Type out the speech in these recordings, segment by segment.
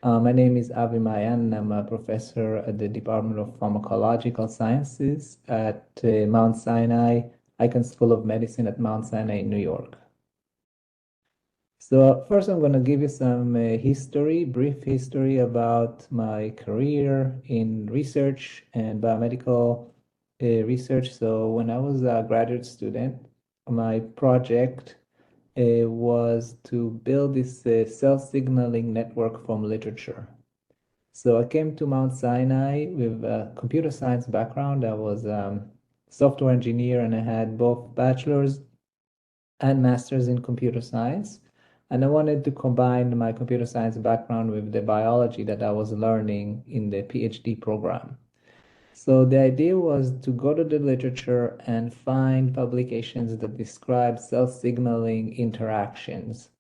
My name is Avi Mayan. I'm a professor at the Department of Pharmacological Sciences at Mount Sinai Icahn School of Medicine at Mount Sinai in New York. So first, I'm going to give you some brief history about my career in research and biomedical research. So when I was a graduate student, my project was to build this cell signaling network from literature. So I came to Mount Sinai with a computer science background. I was a software engineer and I had both bachelor's and master's in computer science. And I wanted to combine my computer science background with the biology that I was learning in the PhD program. So the idea was to go to the literature and find publications that describe cell signaling interactions.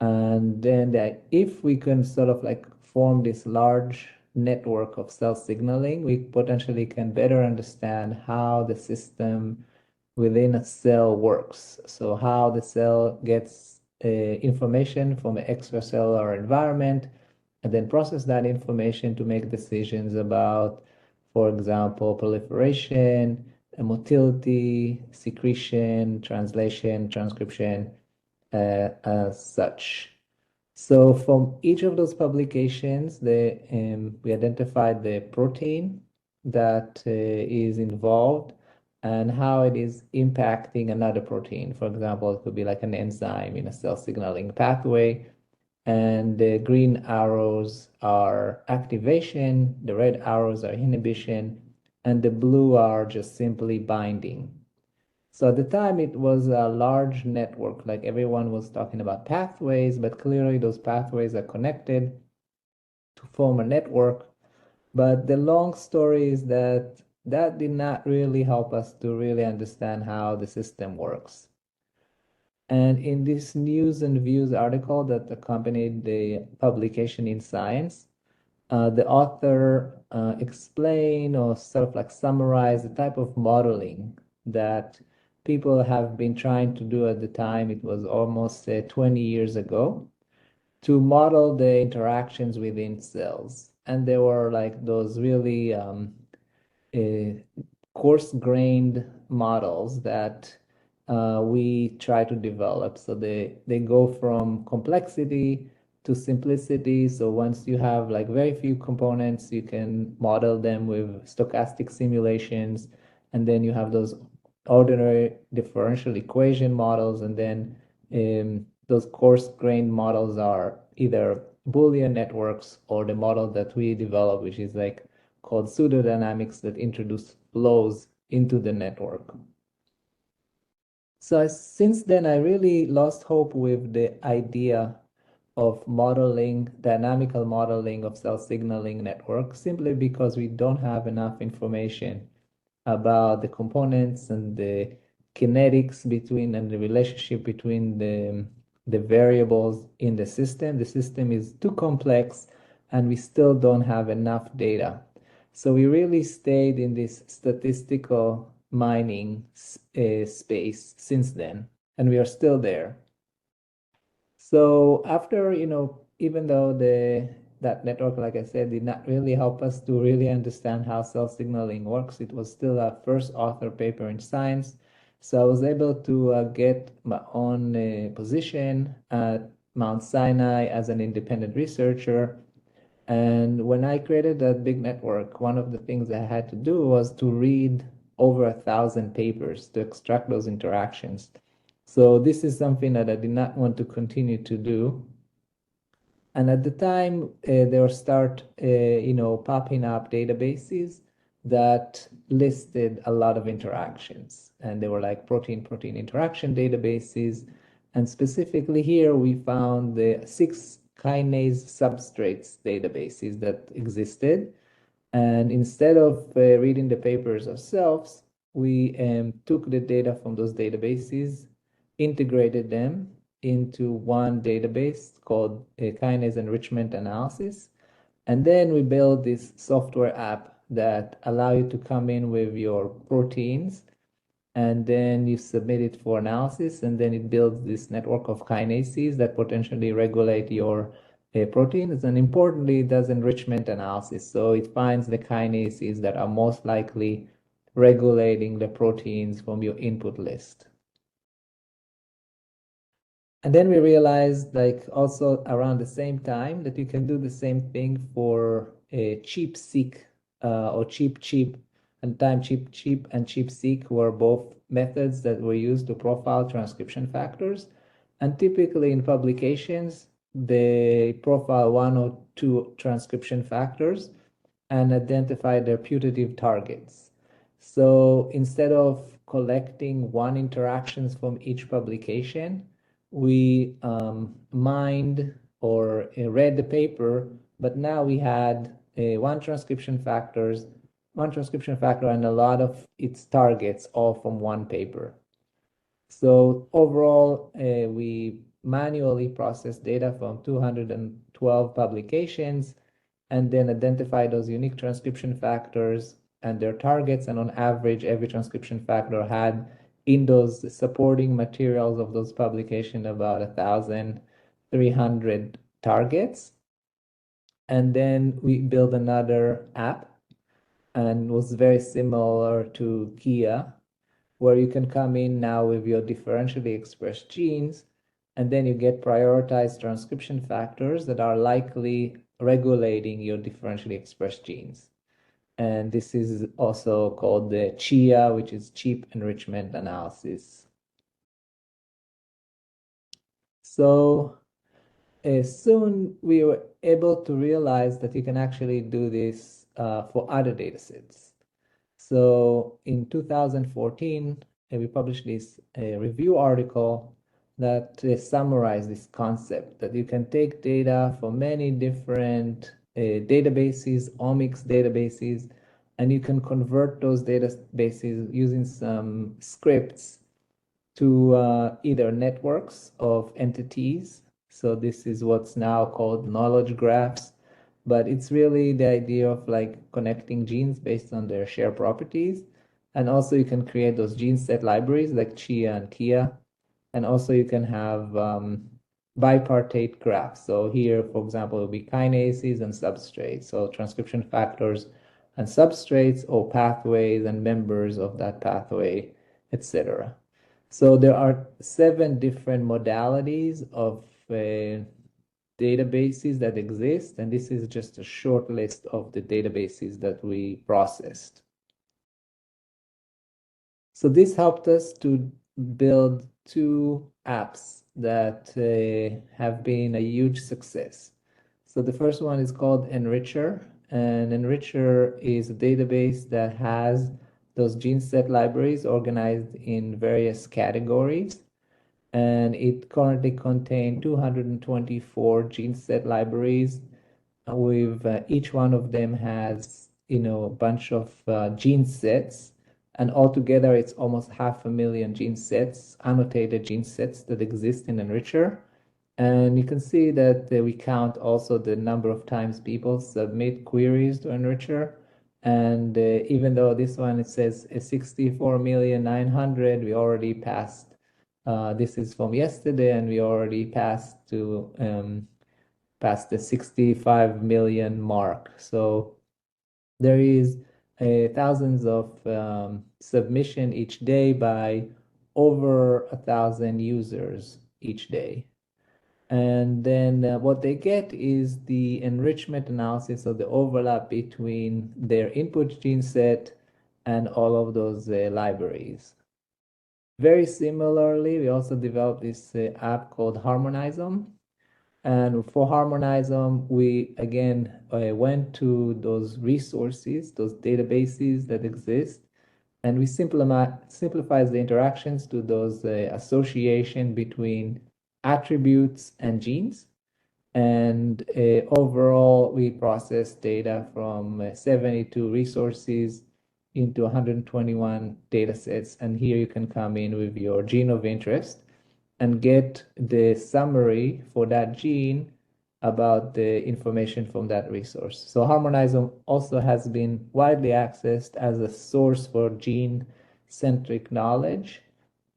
And then if we can sort of like form this large network of cell signaling, we potentially can better understand how the system within a cell works. So how the cell gets information from an extracellular environment and then process that information to make decisions about, for example, proliferation, motility, secretion, translation, transcription, as such. So from each of those publications, we identified the protein that is involved and how it is impacting another protein. For example, it could be like an enzyme in a cell signaling pathway. And the green arrows are activation, the red arrows are inhibition, and the blue are just simply binding. So at the time, it was a large network, like everyone was talking about pathways, but clearly those pathways are connected to form a network. But the long story is that that did not really help us to really understand how the system works. And in this News and Views article that accompanied the publication in Science, the author explained or sort of like summarized the type of modeling that people have been trying to do at the time. It was almost 20 years ago to model the interactions within cells. And there were like those really coarse-grained models that we try to develop. So they go from complexity to simplicity. So once you have like very few components, you can model them with stochastic simulations. And then you have those ordinary differential equation models. And then those coarse-grained models are either Boolean networks or the model that we develop, which is like called pseudodynamics that introduce flows into the network. So since then, I really lost hope with the idea of modeling, dynamical modeling of cell signaling networks, simply because we don't have enough information about the components and the kinetics between and the relationship between the variables in the system. The system is too complex and we still don't have enough data. So we really stayed in this statistical mining space since then, and we are still there. So after, even though that network, like I said, did not really help us to really understand how cell signaling works, it was still a first author paper in Science. So I was able to get my own position at Mount Sinai as an independent researcher. And when I created that big network, one of the things I had to do was to read over 1,000 papers to extract those interactions. So this is something that I did not want to continue to do. And at the time, there were popping up databases that listed a lot of interactions. And they were like protein-protein interaction databases. And specifically here, we found the 6 kinase substrates databases that existed. And instead of reading the papers ourselves, we took the data from those databases, integrated them into one database called kinase enrichment analysis. And then we built this software app that allow you to come in with your proteins and then you submit it for analysis, and then it builds this network of kinases that potentially regulate your proteins, and importantly, it does enrichment analysis. So it finds the kinases that are most likely regulating the proteins from your input list. And then we realized, like, also around the same time, that you can do the same thing for a ChIP-seq or ChIP-chip, and time ChIP-chip and ChIP-seq were both methods that were used to profile transcription factors. And typically in publications, they profile one or two transcription factors and identify their putative targets. So instead of collecting one interactions from each publication, we mined or read the paper, but now we had one transcription factor and a lot of its targets all from one paper. So overall, we manually processed data from 212 publications and then identify those unique transcription factors and their targets. And on average, every transcription factor had in those supporting materials of those publications about 1,300 targets. And then we built another app, and was very similar to Kia, where you can come in now with your differentially expressed genes, and then you get prioritized transcription factors that are likely regulating your differentially expressed genes. And this is also called the CHIA, which is ChIP enrichment analysis. So soon we were able to realize that you can actually do this for other data sets. So in 2014, we published this review article that summarized this concept that you can take data from many different databases, omics databases, and you can convert those databases using some scripts to either networks of entities. So this is what's now called knowledge graphs, but it's really the idea of like connecting genes based on their shared properties. And also you can create those gene set libraries like CHIA and KIA. And also you can have bipartite graphs. So here, for example, it will be kinases and substrates. So transcription factors and substrates, or pathways and members of that pathway, etc. So there are 7 different modalities of databases that exist, and this is just a short list of the databases that we processed. So this helped us to build 2 apps that have been a huge success. So the first one is called Enricher, and Enricher is a database that has those gene set libraries organized in various categories. And it currently contains 224 gene set libraries with each one of them has, a bunch of gene sets. And altogether, it's almost 500,000 gene sets, annotated gene sets that exist in Enricher. And you can see that we count also the number of times people submit queries to Enricher. And even though this one, it says 64,900,000, we already passed. This is from yesterday, and we already passed the 65 million mark. So there is thousands of submission each day by over 1,000 users each day. And then what they get is the enrichment analysis of the overlap between their input gene set and all of those libraries. Very similarly, we also developed this app called Harmonizome. And for Harmonizome, we again went to those resources, those databases that exist, and we simplifies the interactions to those association between attributes and genes. And overall, we processed data from 72 resources into 121 data sets. And here you can come in with your gene of interest and get the summary for that gene about the information from that resource. So Harmonizome also has been widely accessed as a source for gene-centric knowledge,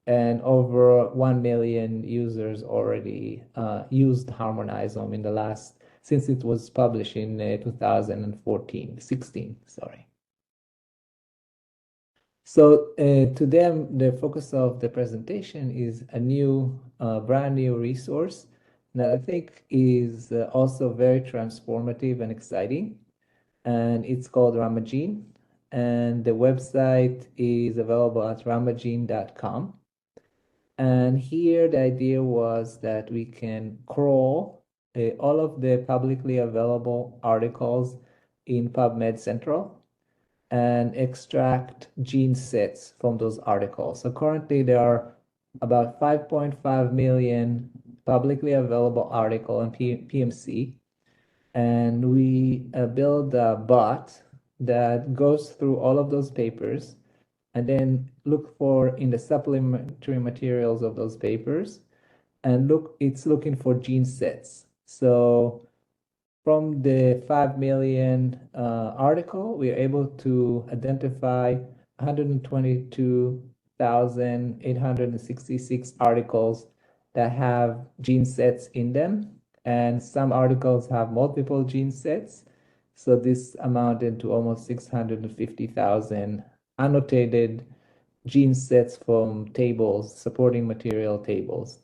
and over 1 million users already used Harmonizome in the last since it was published in 16, sorry. So to them, the focus of the presentation is a new, brand new resource that I think is also very transformative and exciting. And it's called Rummagene. And the website is available at rummagene.com. And here the idea was that we can crawl all of the publicly available articles in PubMed Central and extract gene sets from those articles. So currently there are about 5.5 million publicly available articles on PMC, and we build a bot that goes through all of those papers and then look for in the supplementary materials of those papers, and it's looking for gene sets. So from the 5 million article, we are able to identify 122,866 articles that have gene sets in them. And some articles have multiple gene sets. So this amounted to almost 650,000 annotated gene sets from tables, supporting material tables.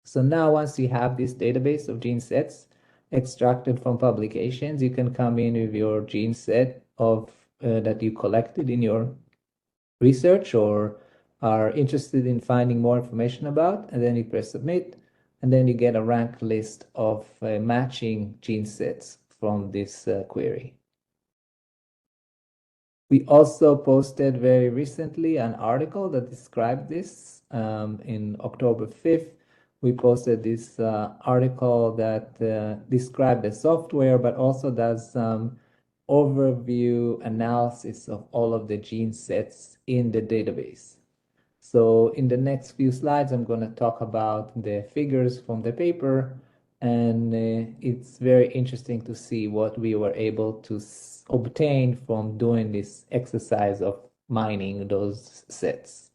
So now once you have this database of gene sets extracted from publications, you can come in with your gene set of that you collected in your research or are interested in finding more information about, and then you press submit, and then you get a ranked list of matching gene sets from this query. We also posted very recently an article that described this. In October 5th, we posted this article that described the software, but also does some overview analysis of all of the gene sets in the database. So in the next few slides, I'm going to talk about the figures from the paper, and it's very interesting to see what we were able to obtain from doing this exercise of mining those sets.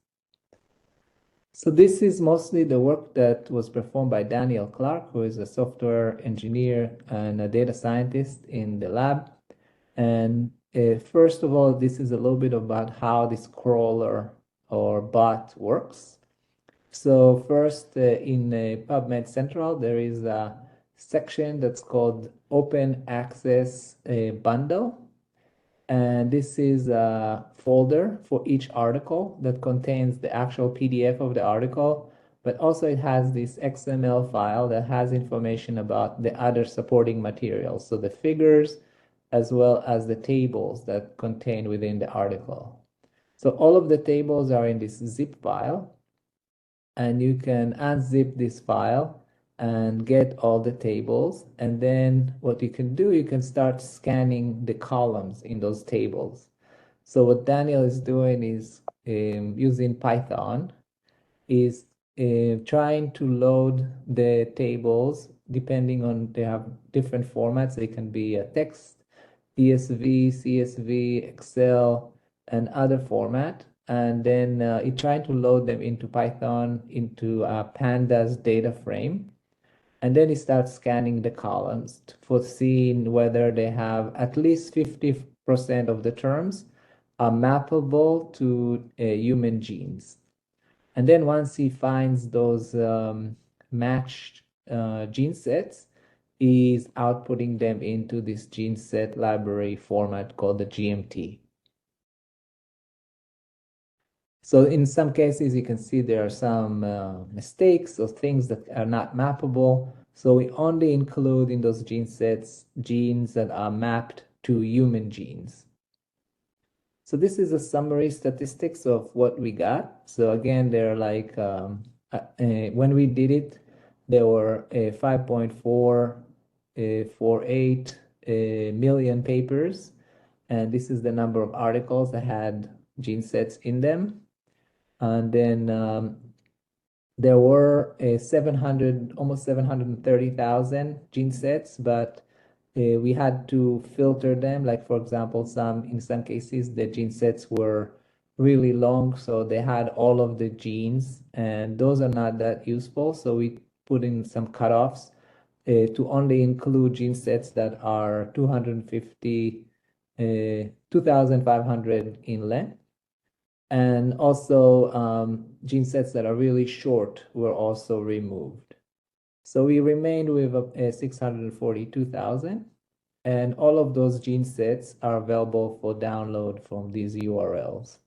So this is mostly the work that was performed by Daniel Clark, who is a software engineer and a data scientist in the lab. And first of all, this is a little bit about how this crawler or bot works. So first, in PubMed Central, there is a section that's called Open Access Bundle. And this is a folder for each article that contains the actual PDF of the article, but also it has this XML file that has information about the other supporting materials, so the figures as well as the tables that contain within the article. So all of the tables are in this zip file, and you can unzip this file and get all the tables. And then what you can do, you can start scanning the columns in those tables. So what Daniel is doing is using Python, is trying to load the tables depending on, they have different formats. They can be a text, ESV, CSV, Excel, and other format. And then it's trying to load them into Python, into a pandas data frame. And then he starts scanning the columns for seeing whether they have at least 50% of the terms are mappable to human genes. And then once he finds those matched gene sets, he's outputting them into this gene set library format called the GMT. So in some cases, you can see there are some mistakes or things that are not mappable. So we only include in those gene sets genes that are mapped to human genes. So this is a summary statistics of what we got. So again, they're like, when we did it, there were 5.448 million papers. And this is the number of articles that had gene sets in them. And then there were almost 730,000 gene sets, but we had to filter them. Like, for example, in some cases, the gene sets were really long, so they had all of the genes, and those are not that useful. So we put in some cutoffs to only include gene sets that are 2,500 in length. And also gene sets that are really short were also removed. So we remained with 642,000. And all of those gene sets are available for download from these URLs.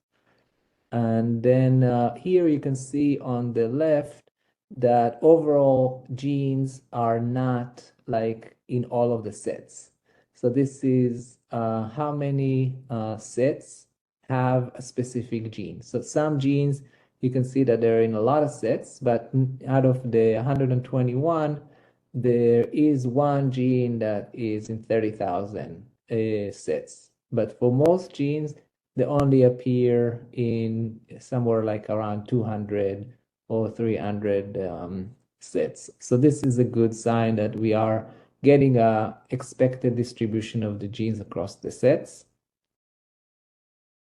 And then here you can see on the left that overall genes are not like in all of the sets. So this is how many sets have a specific gene. So some genes, you can see that they're in a lot of sets, but out of the 121, there is one gene that is in 30,000 sets. But for most genes, they only appear in somewhere like around 200 or 300 sets. So this is a good sign that we are getting a expected distribution of the genes across the sets.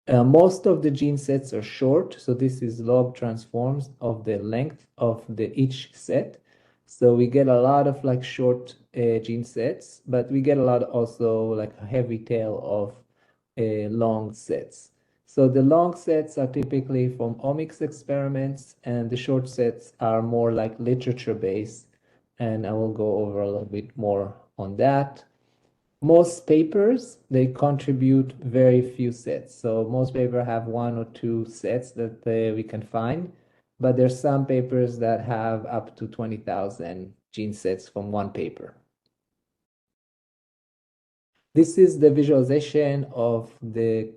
Most of the gene sets are short, so this is log transforms of the length of each set. So we get a lot of like short gene sets, but we get a lot also like a heavy tail of long sets. So the long sets are typically from omics experiments, and the short sets are more like literature-based, and I will go over a little bit more on that. Most papers, they contribute very few sets. So most papers have 1 or 2 sets that we can find, but there's some papers that have up to 20,000 gene sets from one paper. This is the visualization of the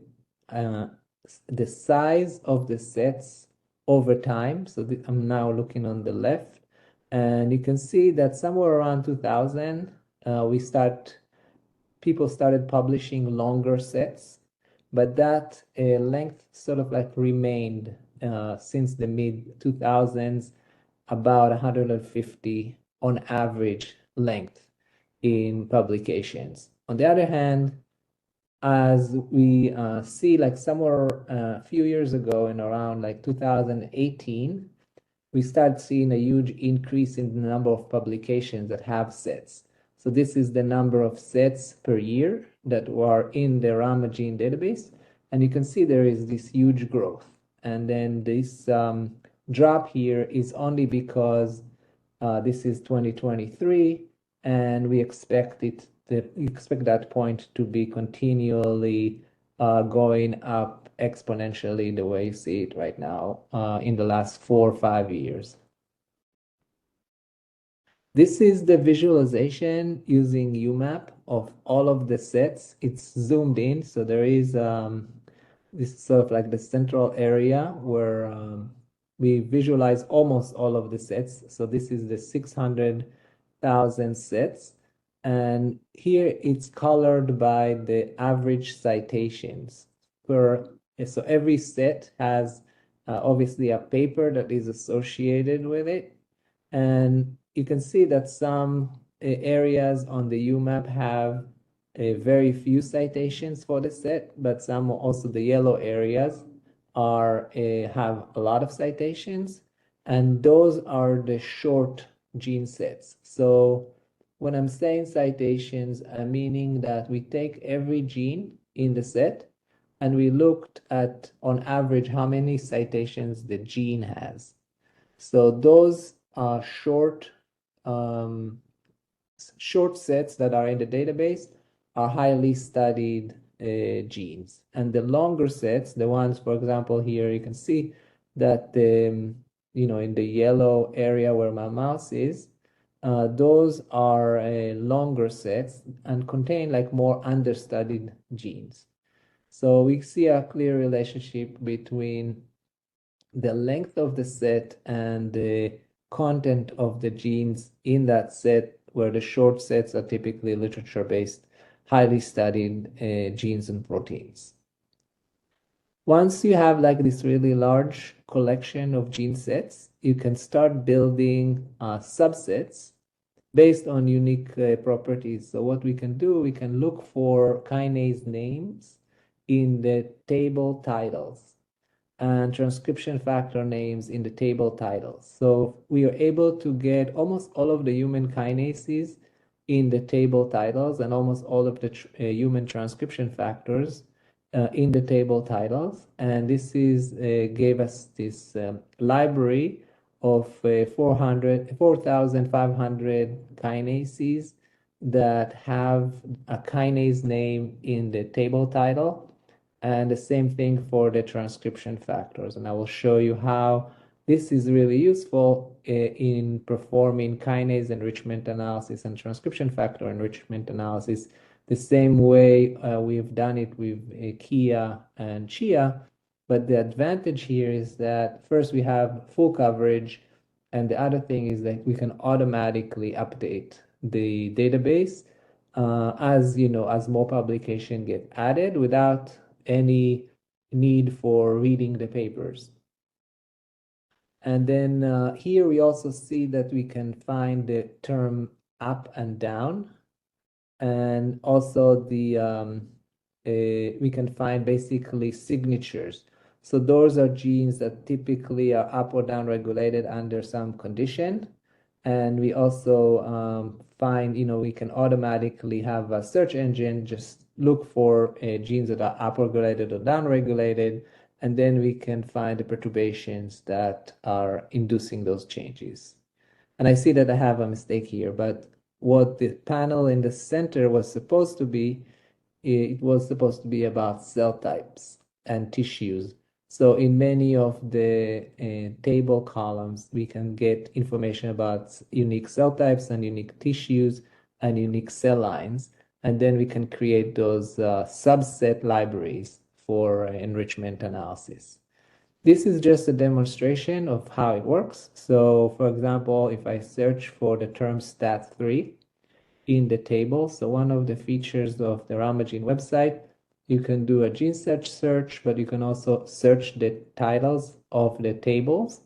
size of the sets over time. So I'm now looking on the left, and you can see that somewhere around 2000, people started publishing longer sets, but that length sort of like remained since the mid 2000s, about 150 on average length in publications. On the other hand, as we see like somewhere a few years ago in around like 2018, we start seeing a huge increase in the number of publications that have sets. So this is the number of sets per year that were in the Rummagene database. And you can see there is this huge growth. And then this drop here is only because this is 2023, and we expect that point to be continually going up exponentially the way you see it right now in the last 4 or 5 years. This is the visualization using UMAP of all of the sets. It's zoomed in, so there is this is sort of like the central area where we visualize almost all of the sets. So this is the 600,000 sets. And here it's colored by the average citations. So every set has obviously a paper that is associated with it. And you can see that some areas on the UMAP have very few citations for the set, but some also the yellow areas have a lot of citations, and those are the short gene sets. So when I'm saying citations, I'm meaning that we take every gene in the set and we looked at, on average, how many citations the gene has. So those are short sets that are in the database are highly studied genes. And the longer sets, the ones, for example, here you can see that in the yellow area where my mouse is, those are longer sets and contain like more understudied genes. So we see a clear relationship between the length of the set and the content of the genes in that set, where the short sets are typically literature-based, highly studied genes and proteins. Once you have like this really large collection of gene sets, you can start building subsets based on unique properties. So what we can do, we can look for kinase names in the table titles. and transcription factor names in the table titles. So we are able to get almost all of the human kinases in the table titles and almost all of the human transcription factors in the table titles. And this is gave us this library of 4,500 kinases that have a kinase name in the table title, and the same thing for the transcription factors. And I will show you how this is really useful in performing kinase enrichment analysis and transcription factor enrichment analysis, the same way we've done it with KIA and CHIA. But the advantage here is that first we have full coverage, and the other thing is that we can automatically update the database as as more publication get added without any need for reading the papers. And then here we also see that we can find the term up and down, and also the we can find basically signatures. So those are genes that typically are up or down regulated under some condition. And we also find, we can automatically have a search engine just look for genes that are upregulated or downregulated, and then we can find the perturbations that are inducing those changes. And I see that I have a mistake here, but what the panel in the center was supposed to be, it was supposed to be about cell types and tissues. So in many of the table columns, we can get information about unique cell types and unique tissues and unique cell lines. And then we can create those subset libraries for enrichment analysis. This is just a demonstration of how it works. So for example, if I search for the term stat3 in the table, so one of the features of the Rummagene website, you can do a gene search, but you can also search the titles of the tables.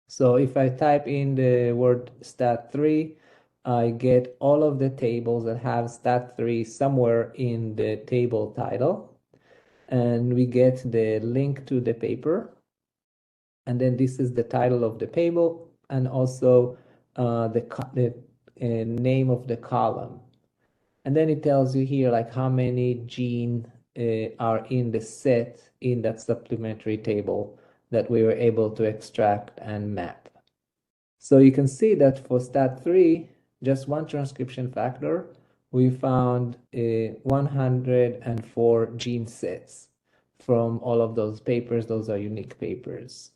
So if I type in the word stat3, I get all of the tables that have stat3 somewhere in the table title. And we get the link to the paper. And then this is the title of the table, and also the name of the column. And then it tells you here like how many genes are in the set in that supplementary table that we were able to extract and map. So you can see that for stat3, just one transcription factor, we found 104 gene sets from all of those papers. Those are unique papers.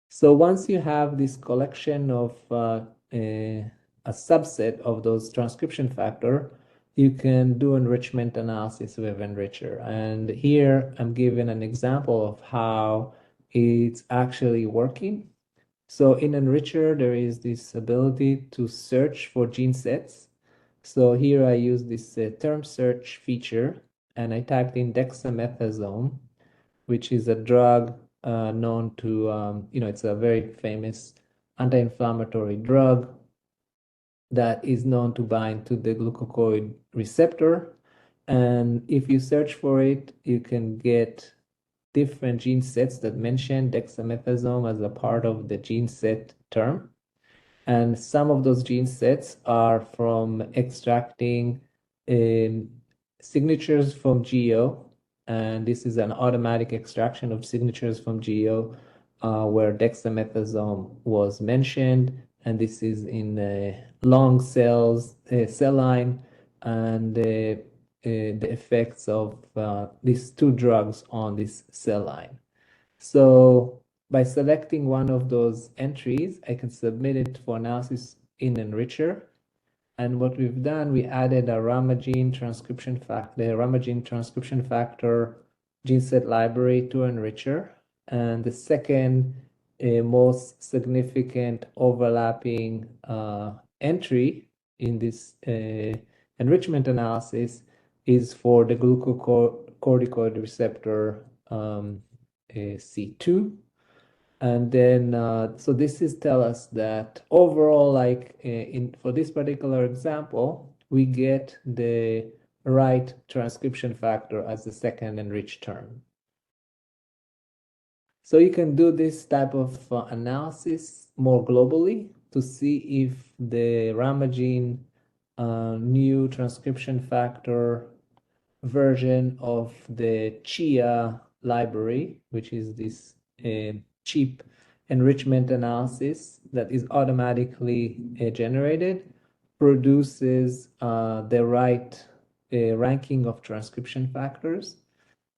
So once you have this collection of a subset of those transcription factor, you can do enrichment analysis with Enricher. And here I'm giving an example of how it's actually working. So in Enricher, there is this ability to search for gene sets. So here I use this term search feature, and I typed in dexamethasone, which is a drug known to, it's a very famous anti-inflammatory drug that is known to bind to the glucocorticoid receptor. And if you search for it, you can get different gene sets that mention dexamethasone as a part of the gene set term. And some of those gene sets are from extracting signatures from GEO. And this is an automatic extraction of signatures from GEO where dexamethasone was mentioned. And this is in long cells, cell line, and the effects of these two drugs on this cell line. So by selecting one of those entries, I can submit it for analysis in Enricher. And what we've done, we added a Rummagene transcription factor, the Rummagene transcription factor gene set library to Enricher. And the second most significant overlapping entry in this enrichment analysis is for the glucocorticoid receptor C2. And then, so this is tell us that overall, like for this particular example, we get the write transcription factor as the second enriched term. So you can do this type of analysis more globally to see if the Rummagene new transcription factor version of the CHIA library, which is this cheap enrichment analysis that is automatically generated, produces the right ranking of transcription factors.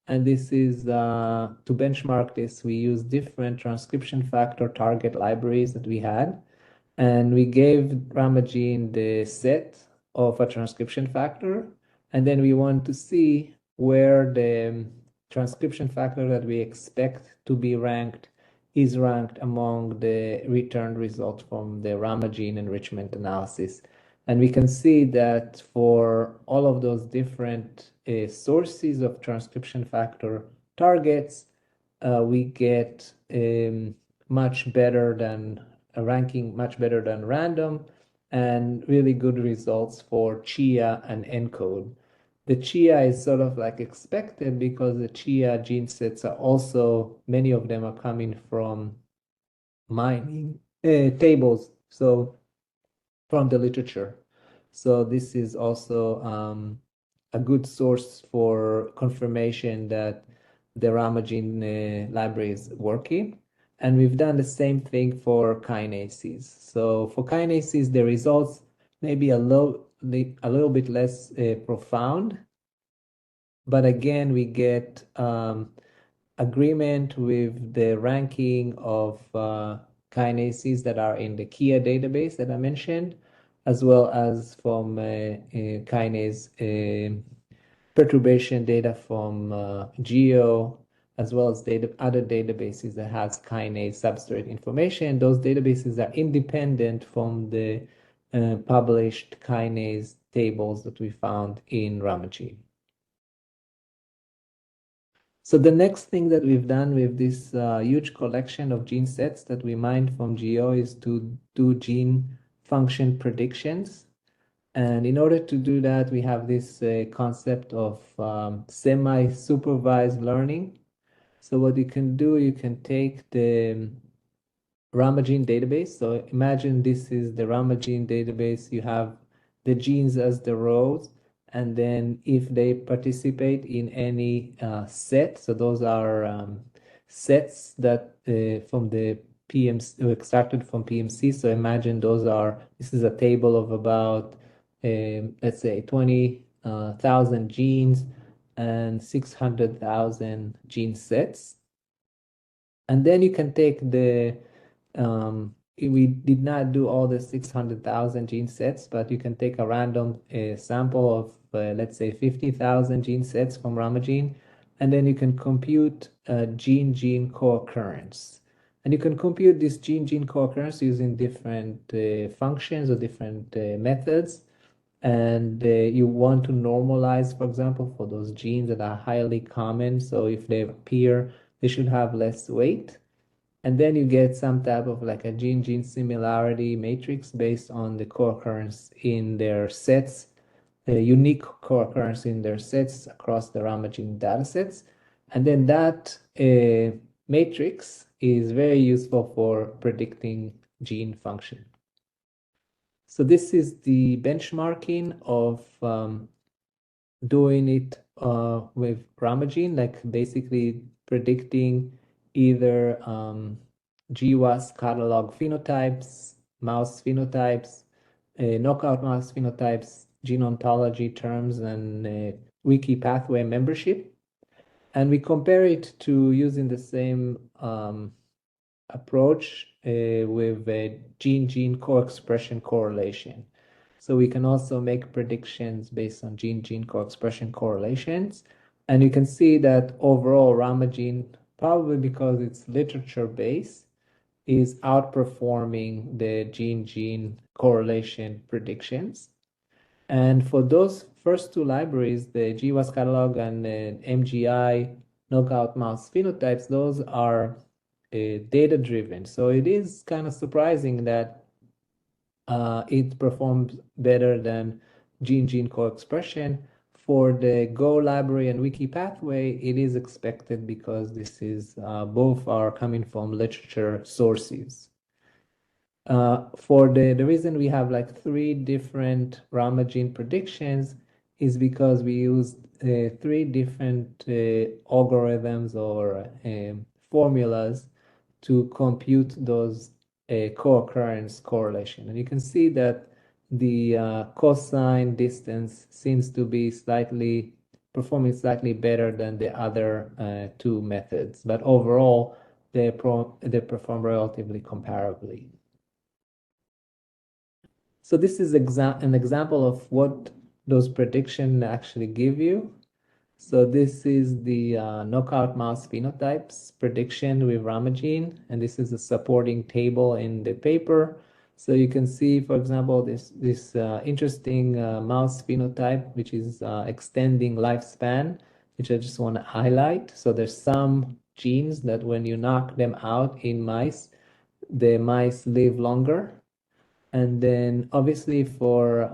And this is to benchmark this, we use different transcription factor target libraries that we had. And we gave Rummagene the set of a transcription factor. And then we want to see where the transcription factor that we expect to be ranked is ranked among the returned result from the Rummagene enrichment analysis. And we can see that for all of those different sources of transcription factor targets, we get much better than a ranking, much better than random, and really good results for CHIA and ENCODE. The CHIA is sort of like expected because the CHIA gene sets are also, many of them are coming from mining tables, so from the literature. So this is also a good source for confirmation that the Rummagene library is working. And we've done the same thing for kinases. So for kinases, the results may be a little bit less profound. But again, we get agreement with the ranking of kinases that are in the KIA database that I mentioned, as well as from kinase perturbation data from GEO, as well as other databases that has kinase substrate information. Those databases are independent from the published kinase tables that we found in Rummagene. So the next thing that we've done with this huge collection of gene sets that we mined from GEO is to do gene function predictions. And in order to do that, we have this concept of semi-supervised learning. So what you can do, you can take the Rummagene database. So imagine this is the Rummagene database. You have the genes as the rows, and then if they participate in any set, so those are sets that from the PMC, extracted from PMC. So imagine this is a table of about, let's say 20,000 genes and 600,000 gene sets. And then you can take we did not do all the 600,000 gene sets, but you can take a random sample of, let's say 50,000 gene sets from Rummagene, and then you can compute gene-gene co-occurrence. And you can compute this gene-gene co-occurrence using different functions or different methods. And you want to normalize, for example, for those genes that are highly common. So if they appear, they should have less weight. And then you get some type of like a gene-gene similarity matrix based on the co-occurrence in their sets, the unique co-occurrence in their sets across the Rummagene datasets. And then that matrix is very useful for predicting gene function. So this is the benchmarking of doing it with Rummagene, like basically predicting either GWAS catalog phenotypes, mouse phenotypes, knockout mouse phenotypes, gene ontology terms, and wiki pathway membership. And we compare it to using the same approach with a gene-gene co-expression correlation. So we can also make predictions based on gene-gene co-expression correlations. And you can see that overall Rummagene, probably because it's literature-based, is outperforming the gene-gene correlation predictions. And for those first two libraries, the GWAS catalog and the MGI knockout mouse phenotypes, those are data-driven. So it is kind of surprising that it performs better than gene-gene co-expression for the Go library and wiki pathway, it is expected because this is both are coming from literature sources. For the reason we have like 3 different Rummagene predictions is because we used 3 different algorithms or formulas to compute those co-occurrence correlation. And you can see that the cosine distance seems to be performing slightly better than the other 2 methods, but overall they perform relatively comparably. So this is an example of what those predictions actually give you. So this is the knockout mouse phenotypes prediction with Rummagene, and this is a supporting table in the paper. So you can see, for example, this interesting mouse phenotype, which is extending lifespan, which I just want to highlight. So there's some genes that when you knock them out in mice, the mice live longer. And then obviously for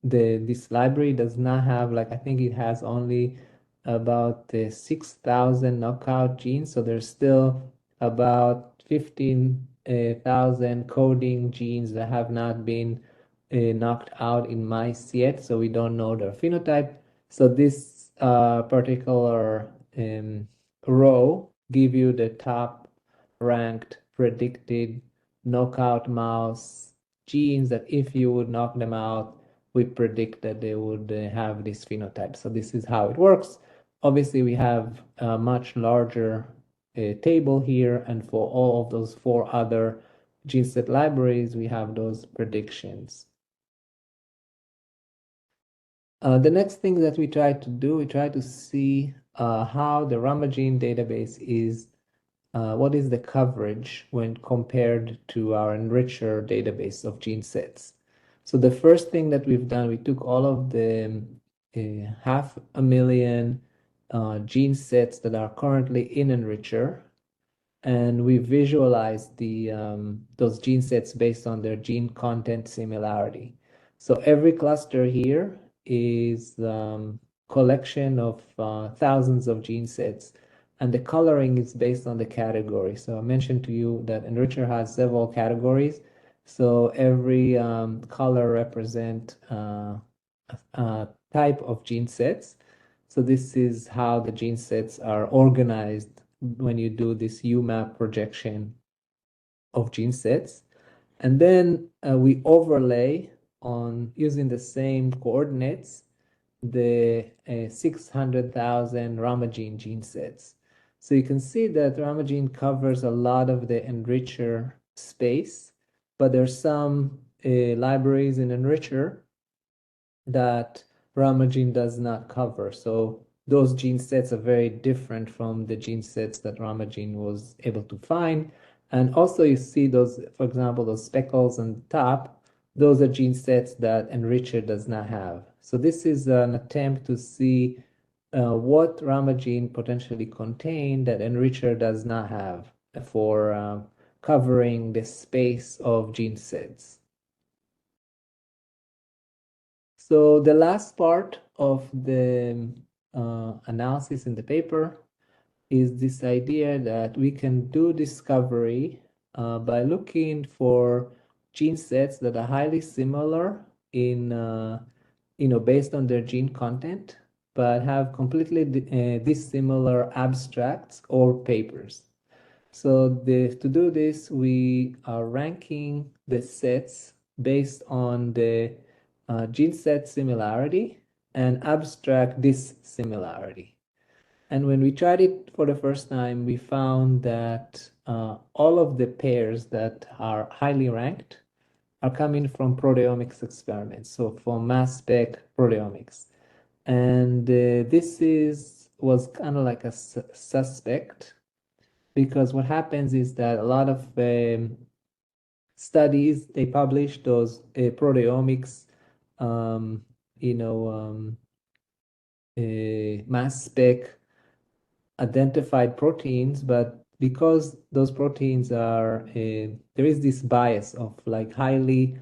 this library does not have, like, I think it has only about 6,000 knockout genes. So there's still about 15,000 coding genes that have not been knocked out in mice yet. So we don't know their phenotype. So this particular row give you the top ranked predicted knockout mouse genes that if you would knock them out, we predict that they would have this phenotype. So this is how it works. Obviously, we have a much larger table here, and for all of those 4 other gene set libraries, we have those predictions. The next thing that we try to do, we try to see how the Rummagene database is what is the coverage when compared to our enricher database of gene sets. So the first thing that we've done, we took all of the 500,000 gene sets that are currently in enricher, and we visualized those gene sets based on their gene content similarity. So every cluster here is collection of thousands of gene sets, and the coloring is based on the category. So I mentioned to you that enricher has several categories. So every color represents a type of gene sets. So this is how the gene sets are organized when you do this UMAP projection of gene sets. And then we overlay on using the same coordinates the 600,000 Rummagene gene sets. So you can see that Rummagene covers a lot of the enricher space, but there's some libraries in enricher that Rummagene does not cover. So those gene sets are very different from the gene sets that Rummagene was able to find. And also you see those, for example, those speckles on the top, those are gene sets that enricher does not have. So this is an attempt to see what Rummagene potentially contain that enricher does not have for covering the space of gene sets. So the last part of the analysis in the paper is this idea that we can do discovery by looking for gene sets that are highly similar in, based on their gene content, but have completely dissimilar abstracts or papers. So to do this, we are ranking the sets based on the gene set similarity and abstract dissimilarity. And when we tried it for the first time, we found that all of the pairs that are highly ranked are coming from proteomics experiments, so from mass spec proteomics. And this was kind of like a suspect, because what happens is that a lot of studies, they publish those proteomics, mass spec identified proteins, but because those proteins are, there is this bias of like highly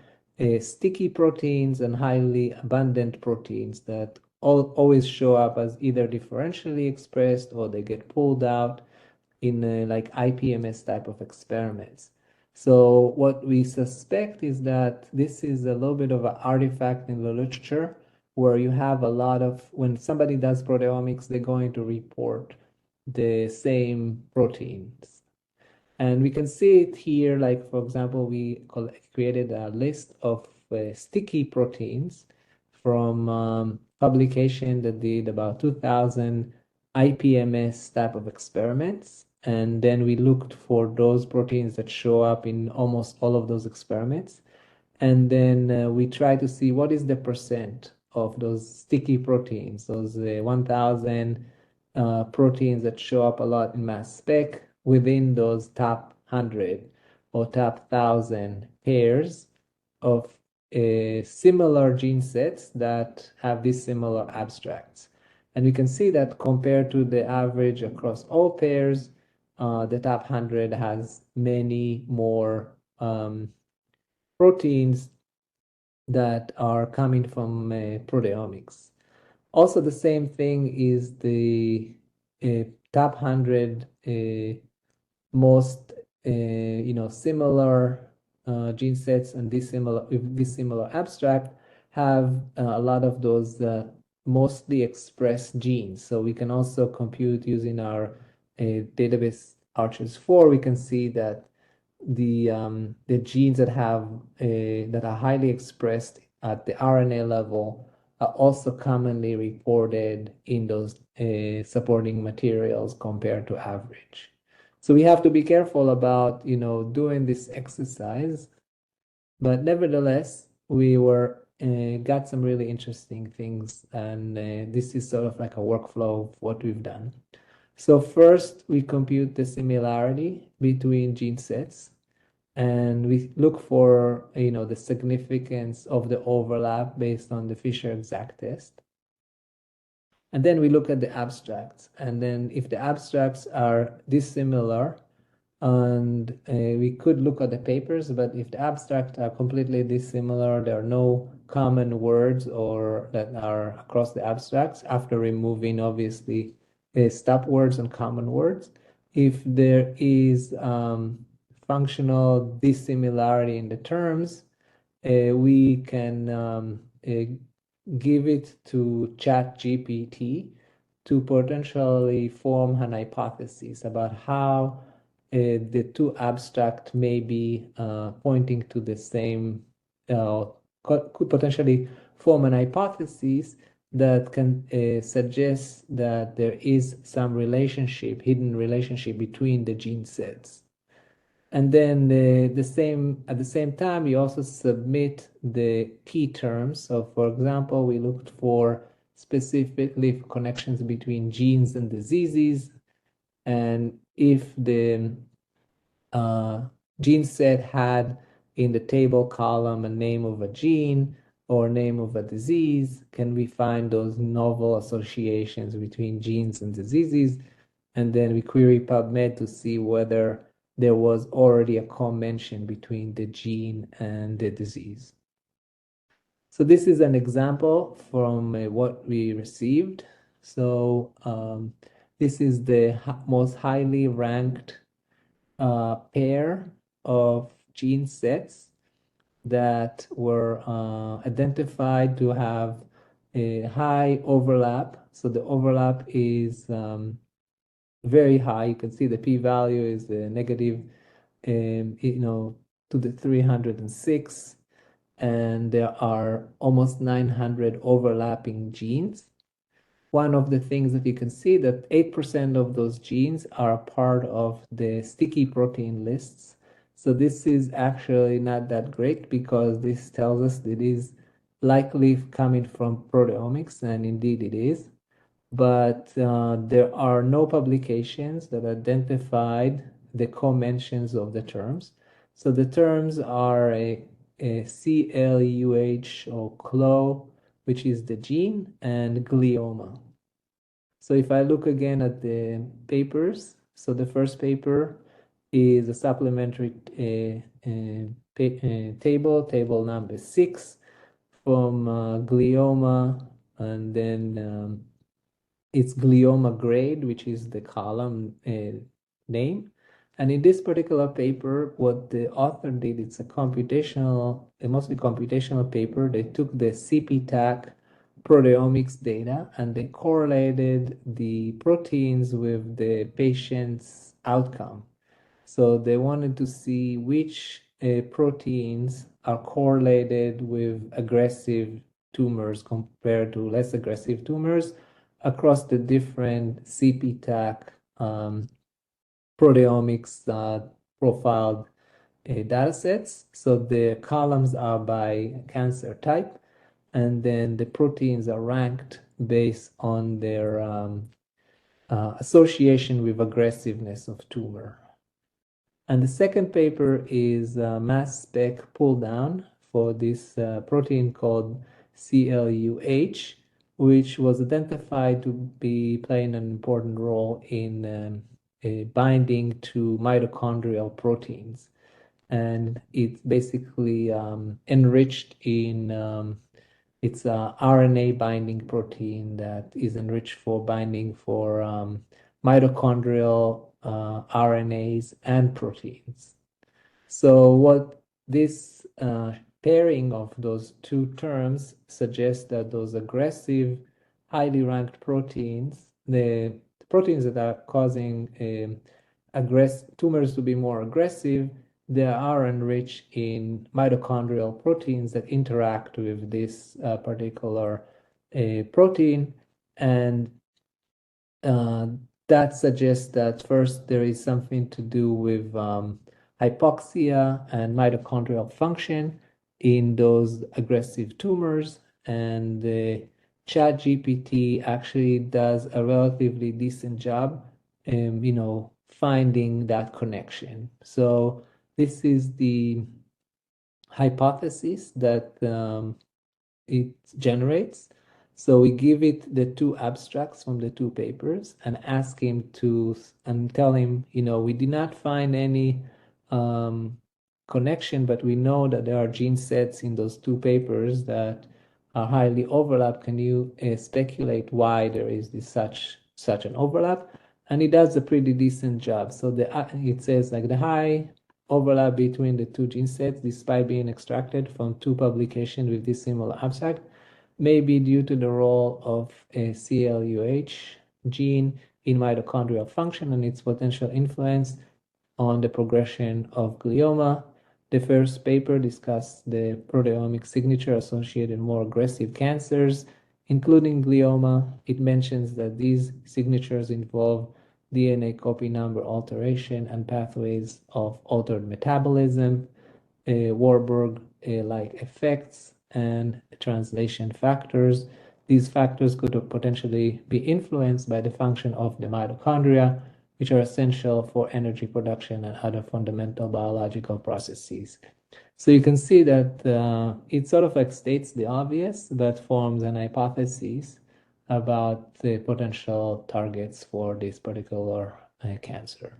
sticky proteins and highly abundant proteins that always show up as either differentially expressed or they get pulled out in like IPMS type of experiments. So what we suspect is that this is a little bit of an artifact in the literature where you have a lot of, when somebody does proteomics, they're going to report the same proteins. And we can see it here, like, for example, we created a list of sticky proteins from publication that did about 2,000 IPMS type of experiments. And then we looked for those proteins that show up in almost all of those experiments. And then we try to see what is the percent of those sticky proteins, those 1,000 proteins that show up a lot in mass spec within those top 100 or top 1,000 pairs of similar gene sets that have these similar abstracts. And we can see that compared to the average across all pairs, the top 100 has many more proteins that are coming from proteomics. Also, the same thing is the top 100 most similar gene sets and dissimilar abstract have a lot of those mostly expressed genes. So we can also compute using our database Archers 4. We can see that the genes that are highly expressed at the RNA level are also commonly reported in those supporting materials compared to average. So we have to be careful about, doing this exercise, but nevertheless, we got some really interesting things, and this is sort of like a workflow of what we've done. So first, we compute the similarity between gene sets, and we look for, the significance of the overlap based on the Fisher exact test. And then we look at the abstracts, and then if the abstracts are dissimilar, and we could look at the papers, but if the abstracts are completely dissimilar, there are no common words or that are across the abstracts after removing, obviously, stop words and common words. If there is functional dissimilarity in the terms, we can give it to ChatGPT to potentially form an hypothesis about how the two abstract may be pointing to the same, could potentially form an hypothesis that can suggest that there is some hidden relationship between the gene sets. And then at the same time, you also submit the key terms. So for example, we looked for specifically connections between genes and diseases. And if the gene set had in the table column a name of a gene or name of a disease, can we find those novel associations between genes and diseases? And then we query PubMed to see whether there was already a co-mention between the gene and the disease. So this is an example from what we received. So this is the most highly ranked pair of gene sets that were identified to have a high overlap. So the overlap is very high. You can see the p-value is negative, to the 306, and there are almost 900 overlapping genes. One of the things that you can see that 8% of those genes are part of the sticky protein lists. So this is actually not that great because this tells us that it is likely coming from proteomics, and indeed it is. But there are no publications that identified the co-mentions of the terms. So the terms are a CLUH or CLO, which is the gene, and glioma. So if I look again at the papers, so the first paper is a supplementary table number 6 from glioma and then it's glioma grade, which is the column name. And in this particular paper, what the author did, it's a mostly computational paper. They took the ChIP-seq proteomics data and they correlated the proteins with the patient's outcome. So they wanted to see which proteins are correlated with aggressive tumors compared to less aggressive tumors across the different ChIP-seq proteomics profiled data sets. So the columns are by cancer type, and then the proteins are ranked based on their association with aggressiveness of tumor. And the second paper is mass spec pull down for this protein called CLUH, which was identified to be playing an important role in binding to mitochondrial proteins. And it's basically enriched in it's a RNA binding protein that is enriched for binding for mitochondrial RNAs and proteins. So what this pairing of those two terms suggests that those aggressive, highly ranked proteins, the proteins that are causing tumors to be more aggressive, they are enriched in mitochondrial proteins that interact with this particular protein. And that suggests that first there is something to do with hypoxia and mitochondrial function in those aggressive tumors. And the ChatGPT actually does a relatively decent job, finding that connection. So this is the hypothesis that it generates. So we give it the two abstracts from the two papers and ask him and tell him, we did not find any connection, but we know that there are gene sets in those two papers that are highly overlapped. Can you speculate why there is such an overlap? And he does a pretty decent job. So it says like the high overlap between the two gene sets, despite being extracted from two publications with this similar abstract, may be due to the role of a CLUH gene in mitochondrial function and its potential influence on the progression of glioma. The first paper discussed the proteomic signature associated with more aggressive cancers, including glioma. It mentions that these signatures involve DNA copy number alteration and pathways of altered metabolism, Warburg-like effects, and translation factors. These factors could potentially be influenced by the function of the mitochondria, which are essential for energy production and other fundamental biological processes. So you can see that it sort of like states the obvious, but forms an hypothesis about the potential targets for this particular cancer.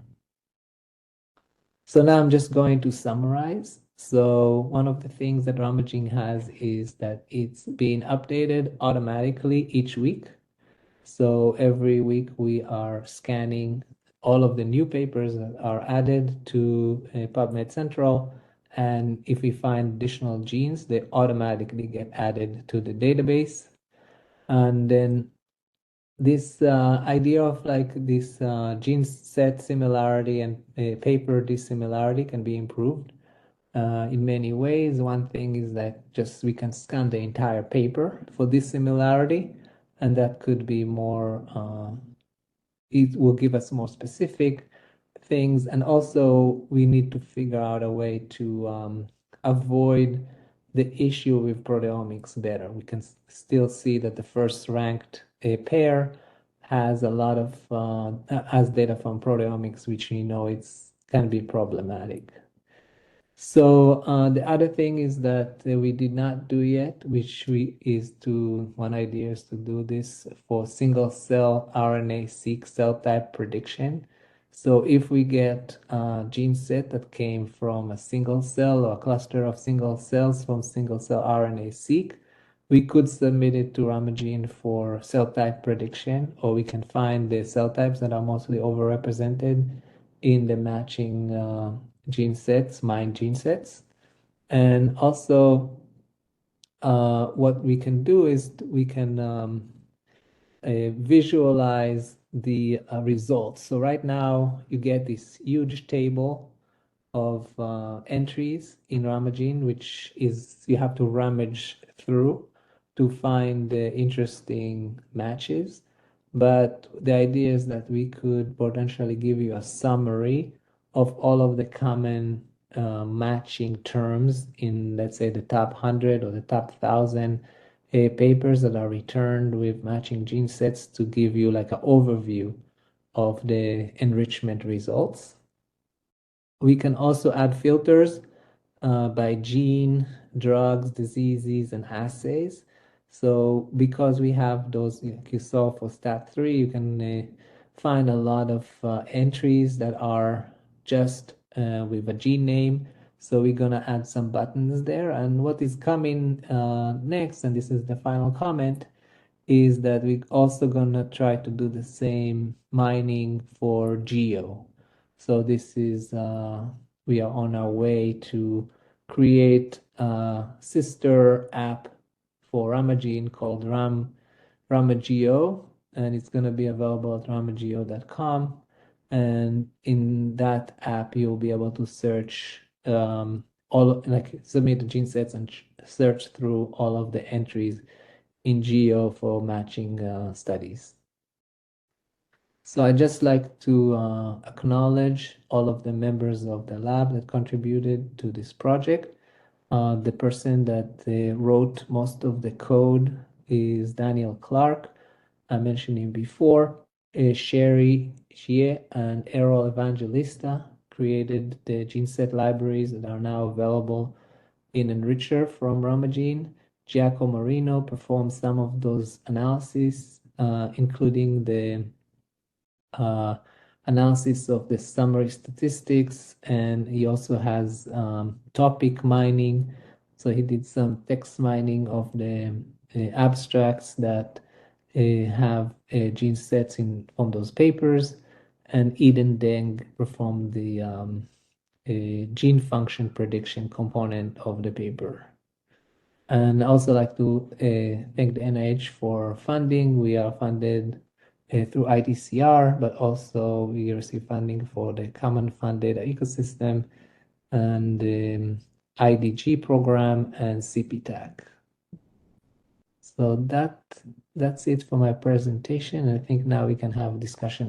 So now I'm just going to summarize. So one of the things that Rummagene has is that it's being updated automatically each week. So every week we are scanning all of the new papers that are added to PubMed Central. And if we find additional genes, they automatically get added to the database. And then this idea of like this gene set similarity and paper dissimilarity can be improved in many ways. One thing is that just we can scan the entire paper for dissimilarity, and that could be more, it will give us more specific things. And also we need to figure out a way to avoid the issue with proteomics better. We can still see that the first ranked pair has a lot of has data from proteomics, which we know can be problematic. So the other thing is that we did not do yet, one idea is to do this for single cell RNA-seq cell type prediction. So if we get a gene set that came from a single cell or a cluster of single cells from single cell RNA-seq, we could submit it to Rummagene for cell type prediction, or we can find the cell types that are mostly overrepresented in the matching gene sets, mined gene sets. And also, what we can do is we can visualize the results. So right now, you get this huge table of entries in Rummagene, which is you have to rummage through to find interesting matches. But the idea is that we could potentially give you a summary of all of the common matching terms in, let's say, the top 100 or the top 1,000 papers that are returned with matching gene sets to give you like an overview of the enrichment results. We can also add filters by gene, drugs, diseases, and assays. So because we have those, like you saw for STAT3, you can find a lot of entries that are just with a gene name. So we're gonna add some buttons there. And what is coming next, and this is the final comment, is that we're also gonna try to do the same mining for geo. So this is, we are on our way to create a sister app for Rummagene called Rummageo, and it's gonna be available at rummageo.com. And in that app, you'll be able to search submit the gene sets and search through all of the entries in geo for matching studies. So I'd just like to acknowledge all of the members of the lab that contributed to this project. The person that wrote most of the code is Daniel Clark. I mentioned him before. Sherry Xie and Errol Evangelista created the gene set libraries that are now available in Enricher from Rummagene. Giacomo Marino performed some of those analyses, including the analysis of the summary statistics, and he also has topic mining. So he did some text mining of the abstracts that have gene sets from those papers, and Eden Deng performed the gene function prediction component of the paper. And I also like to thank the NIH for funding. We are funded through ITCR, but also we receive funding for the Common Fund Data Ecosystem and the IDG program and CP-TAC. So that's it for my presentation. I think now we can have a discussion